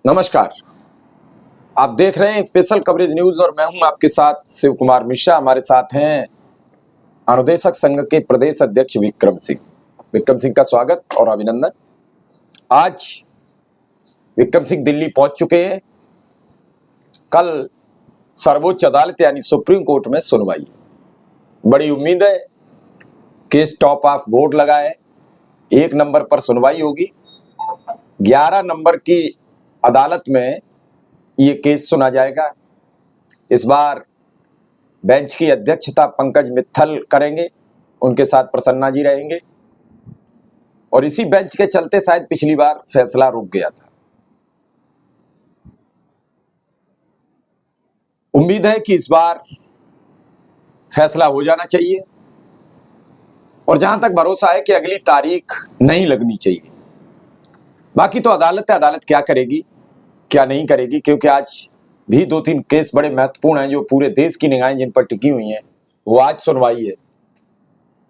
नमस्कार। आप देख रहे हैं स्पेशल कवरेज न्यूज और मैं हूं आपके साथ शिव कुमार मिश्रा। हमारे साथ हैं अनुदेशक संघ के प्रदेश अध्यक्ष विक्रम सिंह। विक्रम सिंह का स्वागत और अभिनंदन। आज विक्रम सिंह दिल्ली पहुंच चुके हैं। कल सर्वोच्च अदालत यानी सुप्रीम कोर्ट में सुनवाई। बड़ी उम्मीद है, केस टॉप ऑफ बोर्ड लगा है, 1 नंबर पर सुनवाई होगी। 11 नंबर की अदालत में ये केस सुना जाएगा। इस बार बेंच की अध्यक्षता पंकज मित्तल करेंगे, उनके साथ प्रसन्ना जी रहेंगे और इसी बेंच के चलते शायद पिछली बार फैसला रुक गया था। उम्मीद है कि इस बार फैसला हो जाना चाहिए और जहां तक भरोसा है कि अगली तारीख नहीं लगनी चाहिए। बाकी तो अदालत है, अदालत क्या करेगी क्या नहीं करेगी, क्योंकि आज भी 2-3 केस बड़े महत्वपूर्ण हैं जो पूरे देश की निगाहें जिन पर टिकी हुई हैं, वो आज सुनवाई है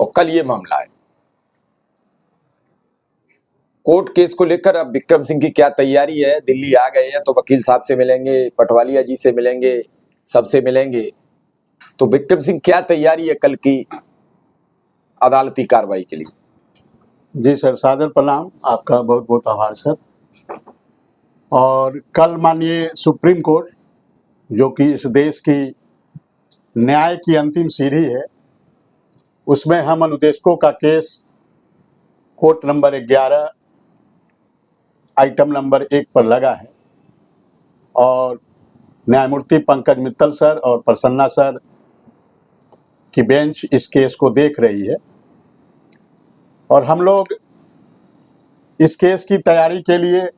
और कल ये मामला है। कोर्ट केस को लेकर अब विक्रम सिंह की क्या तैयारी है? दिल्ली आ गए हैं तो वकील साहब से मिलेंगे, पटवालिया जी से मिलेंगे, सबसे मिलेंगे। तो विक्रम सिंह क्या तैयारी है कल की अदालती कार्रवाई के लिए? जी सर, सादर प्रणाम, आपका बहुत बहुत आभार सर। और कल माननीय सुप्रीम कोर्ट, जो कि इस देश की न्याय की अंतिम सीढ़ी है, उसमें हम अनुदेशकों का case court number 11 item number 1 पर लगा है और न्यायमूर्ति पंकज मित्तल सर और प्रसन्ना सर की बेंच इस केस को देख रही है और हम लोग इस केस की तैयारी के लिए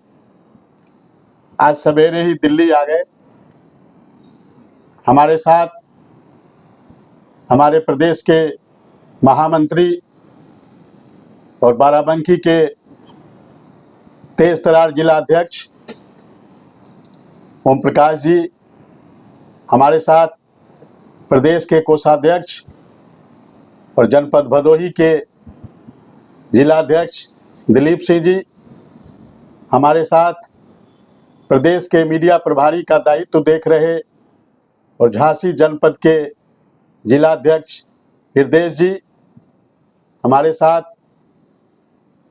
आज सवेरे ही दिल्ली आ गए। हमारे साथ हमारे प्रदेश के महामंत्री और बाराबंकी के तेज तरार जिला अध्यक्ष ओम प्रकाश जी, हमारे साथ प्रदेश के कोषाध्यक्ष और जनपद भदोही के जिलाध्यक्ष दिलीप सिंह जी, हमारे साथ प्रदेश के मीडिया प्रभारी का दायित्व देख रहे और झांसी जनपद के जिलाध्यक्ष हृदय जी, हमारे साथ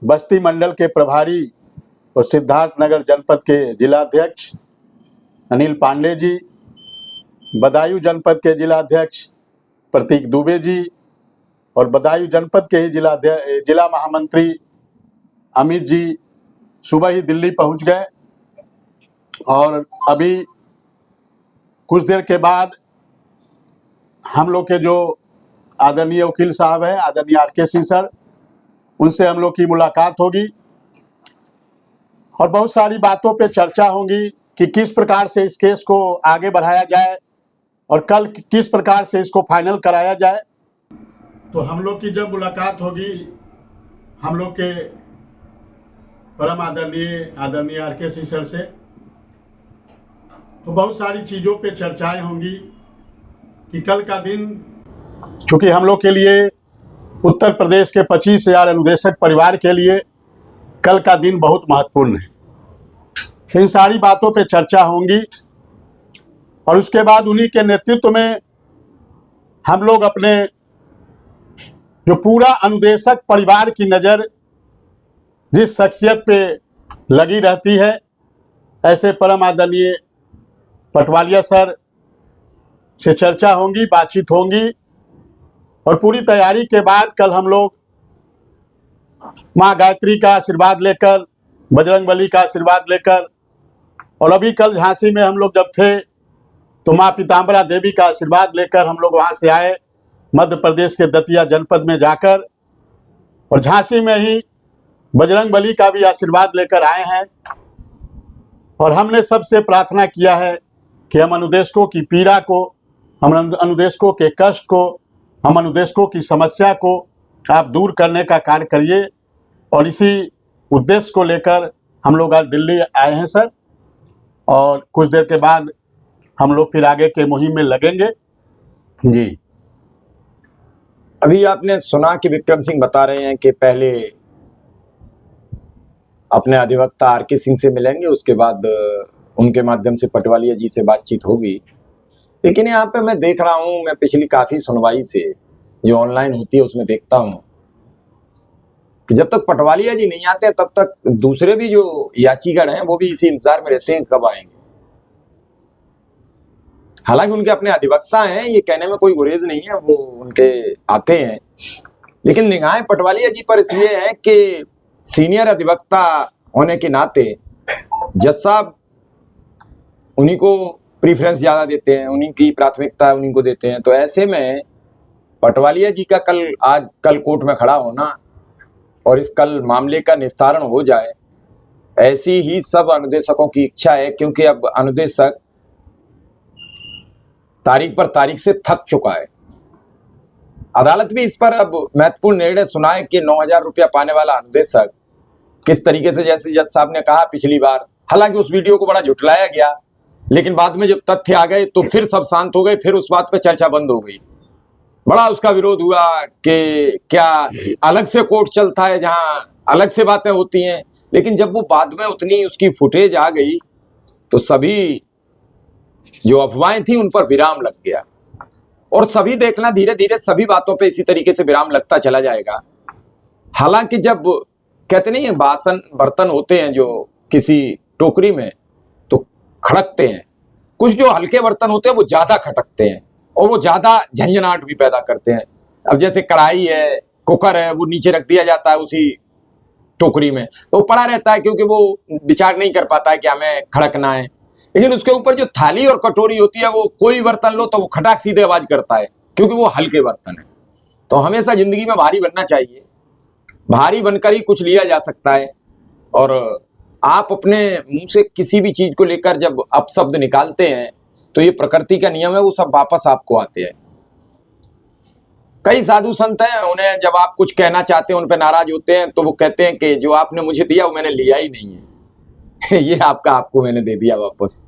बस्ती मंडल के प्रभारी और सिद्धार्थनगर जनपद के जिलाध्यक्ष अनिल पांडे जी, बदायूं जनपद के जिलाध्यक्ष प्रतीक दुबे जी और बदायूं जनपद के ही जिला महामंत्री अमित जी सुबह ही दिल्ली पहुंच गए और अभी कुछ देर के बाद हम लोग के जो आदरणीय वकील साहब हैं, आदरणीय आर.के. सिंह सर, उनसे हम लोग की मुलाकात होगी और बहुत सारी बातों पे चर्चा होगी कि किस प्रकार से इस केस को आगे बढ़ाया जाए और कल किस प्रकार से इसको फाइनल कराया जाए। तो हम लोग की जब मुलाकात होगी हम लोग के परम आदरणीय आर.के. सिंह सर से, तो बहुत सारी चीज़ों पे चर्चाएं होंगी कि कल का दिन, चूँकि हम लोग के लिए उत्तर प्रदेश के 25,000 अनुदेशक परिवार के लिए कल का दिन बहुत महत्वपूर्ण है। इन सारी बातों पे चर्चा होंगी और उसके बाद उन्हीं के नेतृत्व में हम लोग अपने जो पूरा अनुदेशक परिवार की नज़र जिस शख्सियत पे लगी रहती है, ऐसे परम आदरणीय पटवालिया सर से चर्चा होंगी, बातचीत होंगी और पूरी तैयारी के बाद कल हम लोग माँ गायत्री का आशीर्वाद लेकर, बजरंगबली का आशीर्वाद लेकर, और अभी कल झांसी में हम लोग जब थे तो माँ पीताम्बरा देवी का आशीर्वाद लेकर हम लोग वहाँ से आए मध्य प्रदेश के दतिया जनपद में जाकर, और झांसी में ही बजरंगबली का भी आशीर्वाद लेकर आए हैं। और हमने सबसे प्रार्थना किया है कि हम अनुदेशकों की पीड़ा को, हम अनुदेशकों के कष्ट को, हम अनुदेशकों की समस्या को आप दूर करने का कार्य करिए और इसी उद्देश्य को लेकर हम लोग आज दिल्ली आए हैं सर। और कुछ देर के बाद हम लोग फिर आगे के मुहिम में लगेंगे जी। अभी आपने सुना कि विक्रम सिंह बता रहे हैं कि पहले अपने अधिवक्ता आर.के. सिंह से मिलेंगे, उसके बाद उनके माध्यम से पटवालिया जी से बातचीत होगी। लेकिन यहाँ पे मैं देख रहा हूँ, मैं पिछली काफी सुनवाई से जो ऑनलाइन होती है उसमें देखता हूँ कि जब तक पटवालिया जी नहीं आते तब तक दूसरे भी जो याचीगण हैं वो भी इसी इंतजार में रहते हैं कब आएंगे। हालांकि उनके अपने अधिवक्ता हैं, ये कहने में कोई गुरेज नहीं है, वो उनके आते हैं, लेकिन निगाहें पटवालिया जी पर इसलिए है कि सीनियर अधिवक्ता होने के नाते जज साहब उन्हीं को प्रीफरेंस ज्यादा देते हैं, उन्हीं की प्राथमिकता उन्हीं को देते हैं। तो ऐसे में पटवालिया जी का कल कोर्ट में खड़ा होना और इस कल मामले का निस्तारण हो जाए, ऐसी ही सब अनुदेशकों की इच्छा है, क्योंकि अब अनुदेशक तारीख पर तारीख से थक चुका है। अदालत भी इस पर अब महत्वपूर्ण निर्णय सुना है कि 9,000 रुपया पाने वाला अनुदेशक किस तरीके से, जैसे जज साहब ने कहा पिछली बार, हालांकि उस वीडियो को बड़ा झुटलाया गया, लेकिन बाद में जब तथ्य आ गए तो फिर सब शांत हो गए, फिर उस बात पे चर्चा बंद हो गई। बड़ा उसका विरोध हुआ कि क्या अलग से कोर्ट चलता है जहां अलग से बातें होती हैं। लेकिन जब वो बाद में उतनी उसकी फुटेज आ गई तो सभी जो अफवाहें थी उन पर विराम लग गया, और सभी देखना धीरे धीरे सभी बातों पे इसी तरीके से विराम लगता चला जाएगा। हालांकि जब कहते नहीं है बासन बर्तन होते हैं जो किसी टोकरी में तो खड़कते हैं, कुछ जो हल्के बर्तन होते हैं वो ज्यादा खटकते हैं और वो ज्यादा झंझनाहट भी पैदा करते हैं। अब जैसे कढ़ाई है, कुकर है, वो नीचे रख दिया जाता है उसी टोकरी में, तो वो पड़ा रहता है क्योंकि वो विचार नहीं कर पाता है कि हमें खड़कना है। लेकिन उसके ऊपर जो थाली और कटोरी होती है, वो कोई बर्तन लो तो वो खटाक सीधे आवाज करता है क्योंकि वो हल्के बर्तन है। तो हमेशा जिंदगी में भारी बनना चाहिए, भारी बनकर ही कुछ लिया जा सकता है। और आप अपने मुंह से किसी भी चीज को लेकर जब अपशब्द निकालते हैं तो ये प्रकृति का नियम है, वो सब वापस आपको आते हैं। कई साधु संत हैं, उन्हें जब आप कुछ कहना चाहते हैं उन पर नाराज होते हैं तो वो कहते हैं कि जो आपने मुझे दिया वो मैंने लिया ही नहीं है ये आपको मैंने दे दिया वापस।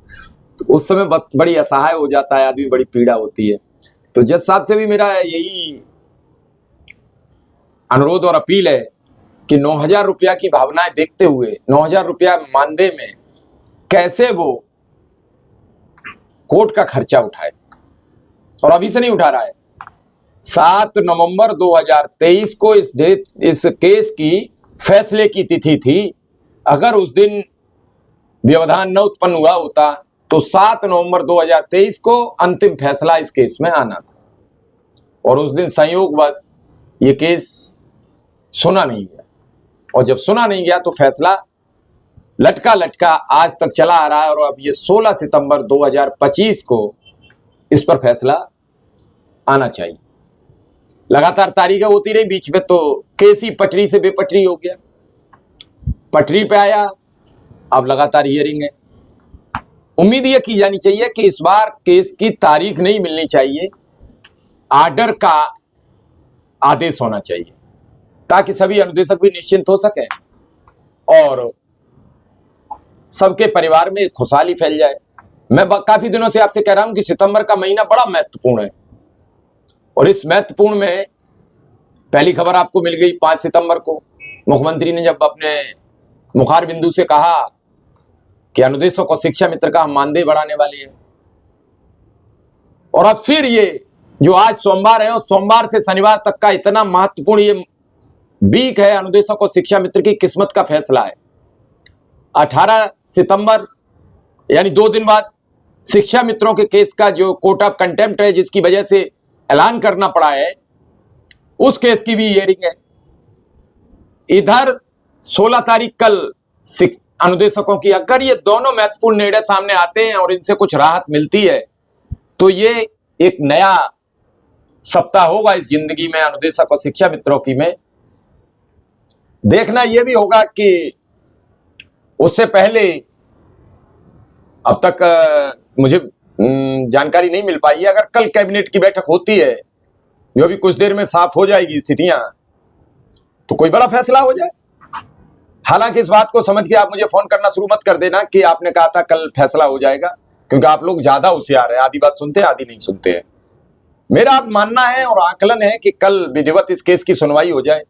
तो उस समय बस बड़ी असहाय हो जाता है आदमी, बड़ी पीड़ा होती है। तो जज साहब से भी मेरा यही अनुरोध और अपील है कि 9,000 रुपया की भावनाएं देखते हुए 9,000 रुपया मानदेय में कैसे वो कोर्ट का खर्चा उठाए, और अभी से नहीं उठा रहा है। 7 नवंबर 2023 को इस केस की फैसले की तिथि थी। अगर उस दिन व्यवधान न उत्पन्न हुआ होता तो 7 नवंबर 2023 को अंतिम फैसला इस केस में आना था, और उस दिन संयोगवश ये केस सुना नहीं गया, और जब सुना नहीं गया तो फैसला लटका आज तक चला आ रहा है। और अब ये 16 सितंबर 2025 को इस पर फैसला आना चाहिए। लगातार तारीखें होती रही, बीच में तो केस ही पटरी से बेपटरी हो गया, पटरी पे आया, अब लगातार हियरिंग है। उम्मीद यह की जानी चाहिए कि इस बार केस की तारीख नहीं मिलनी चाहिए, आर्डर का आदेश होना चाहिए, ताकि सभी अनुदेशक भी निश्चिंत हो सके और सबके परिवार में खुशहाली फैल जाए। मैं काफी दिनों से आपसे कह रहा हूं कि सितंबर का महीना बड़ा महत्वपूर्ण है, और इस महत्वपूर्ण में पहली खबर आपको मिल गई 5 सितंबर को। मुख्यमंत्री ने जब अपने मुखार बिंदु से कहा कि अनुदेशकों को शिक्षा मित्र का हम मानदेय बढ़ाने वाले हैं, और अब फिर ये जो आज सोमवार है और सोमवार से शनिवार तक का इतना महत्वपूर्ण ये वीक है, अनुदेशकों को शिक्षा मित्र की किस्मत का फैसला है। 18 सितंबर यानी 2 दिन बाद शिक्षा मित्रों के केस का जो कोर्ट ऑफ कंटेम्प्ट है, जिसकी वजह से ऐलान करना पड़ा है, उस केस की भी हियरिंग है। इधर 16 तारीख कल अनुदेशकों की, अगर ये दोनों महत्वपूर्ण निर्णय सामने आते हैं और इनसे कुछ राहत मिलती है तो ये एक नया सप्ताह होगा इस जिंदगी में अनुदेशक और शिक्षा मित्रों की में। देखना यह भी होगा कि उससे पहले अब तक मुझे जानकारी नहीं मिल पाई है, अगर कल कैबिनेट की बैठक होती है, जो भी कुछ देर में साफ हो जाएगी स्थितियां, तो कोई बड़ा फैसला हो जाए। हालांकि इस बात को समझ के आप मुझे फोन करना शुरू मत कर देना कि आपने कहा था कल फैसला हो जाएगा, क्योंकि आप लोग ज्यादा होशियार हैं, आधी बात सुनते हैं आधी नहीं सुनते हैं। मेरा अब मानना है और आकलन है कि कल विधिवत इस केस की सुनवाई हो जाए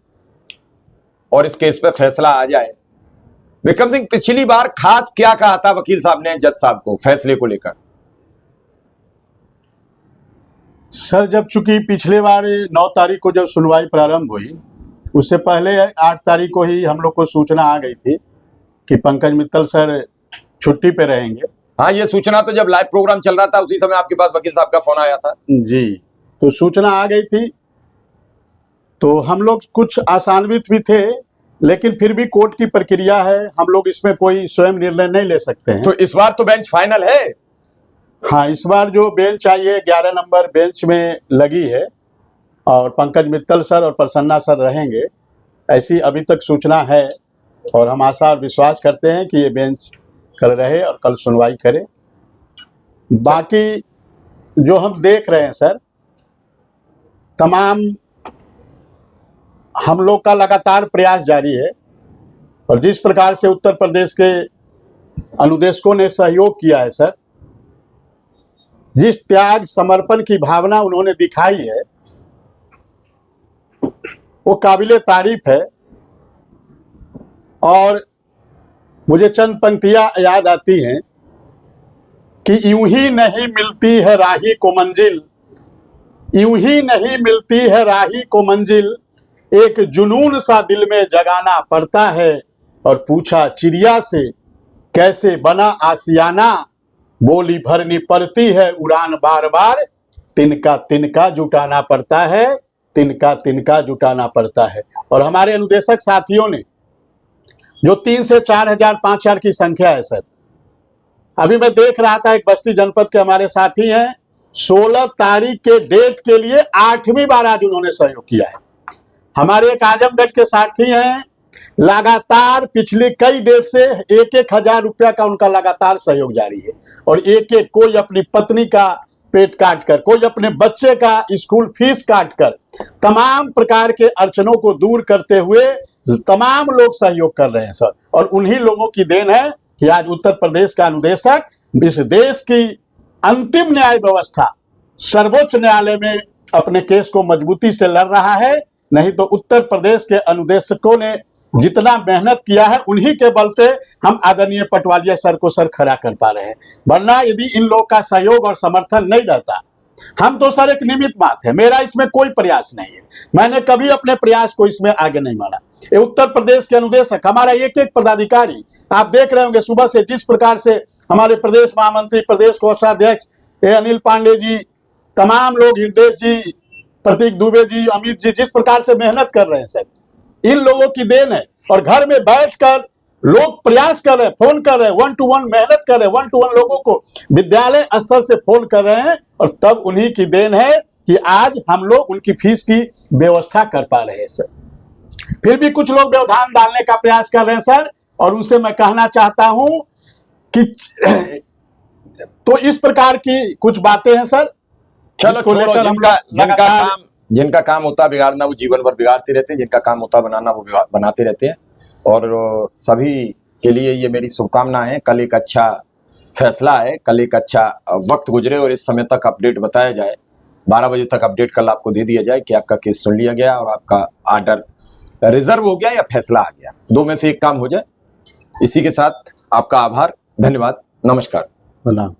और इस केस पे फैसला आ जाए। विक्रम सिंह, पिछली बार खास क्या कहा था वकील साहब ने जज साहब को फैसले को लेकर? सर, जब चूंकि पिछले बार 9 तारीख को जब सुनवाई प्रारंभ हुई, उससे पहले 8 तारीख को ही हम लोग को सूचना आ गई थी कि पंकज मित्तल सर छुट्टी पे रहेंगे। हाँ, ये सूचना तो जब लाइव प्रोग्राम चल रहा था उसी समय आपके पास वकील साहब का फोन आया था। जी, तो सूचना आ गई थी, तो हम लोग कुछ आशान्वित भी थे, लेकिन फिर भी कोर्ट की प्रक्रिया है, हम लोग इसमें कोई स्वयं निर्णय नहीं ले सकते हैं। तो इस बार तो बेंच फाइनल है। हाँ, इस बार जो बेंच आई है 11 नंबर बेंच में लगी है और पंकज मित्तल सर और प्रसन्ना सर रहेंगे, ऐसी अभी तक सूचना है। और हम आशा और विश्वास करते हैं कि ये बेंच कल रहे और कल सुनवाई करे। बाकी जो हम देख रहे हैं सर, तमाम हम लोग का लगातार प्रयास जारी है और जिस प्रकार से उत्तर प्रदेश के अनुदेशकों ने सहयोग किया है सर, जिस त्याग समर्पण की भावना उन्होंने दिखाई है, वो काबिले तारीफ है। और मुझे चंद पंक्तियां याद आती हैं कि यूं ही नहीं मिलती है राही को मंजिल, यूं ही नहीं मिलती है राही को मंजिल, एक जुनून सा दिल में जगाना पड़ता है। और पूछा चिड़िया से कैसे बना आसियाना, बोली भरनी पड़ती है उड़ान बार बार, तिनका तिनका जुटाना पड़ता है, तिनका तिनका जुटाना पड़ता है। और हमारे अनुदेशक साथियों ने जो 3 से 4,000 5,000 की संख्या है सर, अभी मैं देख रहा था एक बस्ती जनपद के हमारे साथी हैं, 16 तारीख के डेट के लिए 8वीं बार आज उन्होंने सहयोग किया है। हमारे एक आजमगढ़ के साथी हैं, लगातार पिछले कई डेट से 1-1 हजार रुपया का उनका लगातार सहयोग जारी है। और एक एक कोई अपनी पत्नी का पेट काट कर, कोई अपने बच्चे का स्कूल फीस काट कर, तमाम प्रकार के अड़चनों को दूर करते हुए तमाम लोग सहयोग कर रहे हैं सर। और उन्हीं लोगों की देन है कि आज उत्तर प्रदेश का अनुदेशक इस देश की अंतिम न्याय व्यवस्था सर्वोच्च न्यायालय में अपने केस को मजबूती से लड़ रहा है। नहीं तो उत्तर प्रदेश के अनुदेशकों ने जितना मेहनत किया है, उन्हीं के बल पे हम आदरणीय पटवारिया सर को सर खड़ा कर पा रहे हैं। वरना यदि इन लोग का सहयोग और समर्थन नहीं रहता, हम तो सर एक निमित्त बात है, मेरा इसमें कोई प्रयास नहीं है, मैंने कभी अपने प्रयास को इसमें आगे नहीं माना। ये उत्तर प्रदेश के अनुदेशक, हमारा एक एक पदाधिकारी आप देख रहे होंगे सुबह से जिस प्रकार से हमारे प्रदेश महामंत्री, प्रदेश कोषाध्यक्ष अनिल पांडे जी, तमाम लोग, हृदय जी, प्रतीक दुबे जी, अमित जी, जिस प्रकार से मेहनत कर रहे हैं सर, इन लोगों की देन है। और घर में बैठकर लोग प्रयास कर रहे हैं, फोन कर रहे हैं, 1 to 1 मेहनत कर रहे हैं, 1 to 1 लोगों को विद्यालय स्तर से फोन कर रहे हैं। और तब उन्हीं की देन है कि आज हम लोग उनकी फीस की व्यवस्था कर पा रहे हैं सर। फिर भी कुछ लोग व्यवधान डालने का प्रयास कर रहे हैं सर, और उनसे मैं कहना चाहता हूं कि तो इस प्रकार की कुछ बातें हैं सर। चलो छोड़ो, जिनका काम होता है बिगाड़ना वो जीवन भर बिगाड़ते रहते हैं, जिनका काम होता है बनाना वो बनाते रहते हैं। और सभी के लिए ये मेरी शुभकामनाएं हैं। कल एक अच्छा फैसला है, कल एक अच्छा वक्त गुजरे और इस समय तक अपडेट बताया जाए, 12 बजे तक अपडेट कल आपको दे दिया जाए कि आपका केस सुन लिया गया और आपका आर्डर रिजर्व हो गया या फैसला आ गया, 2 में से एक काम हो जाए। इसी के साथ आपका आभार, धन्यवाद, नमस्कार। प्रणाम।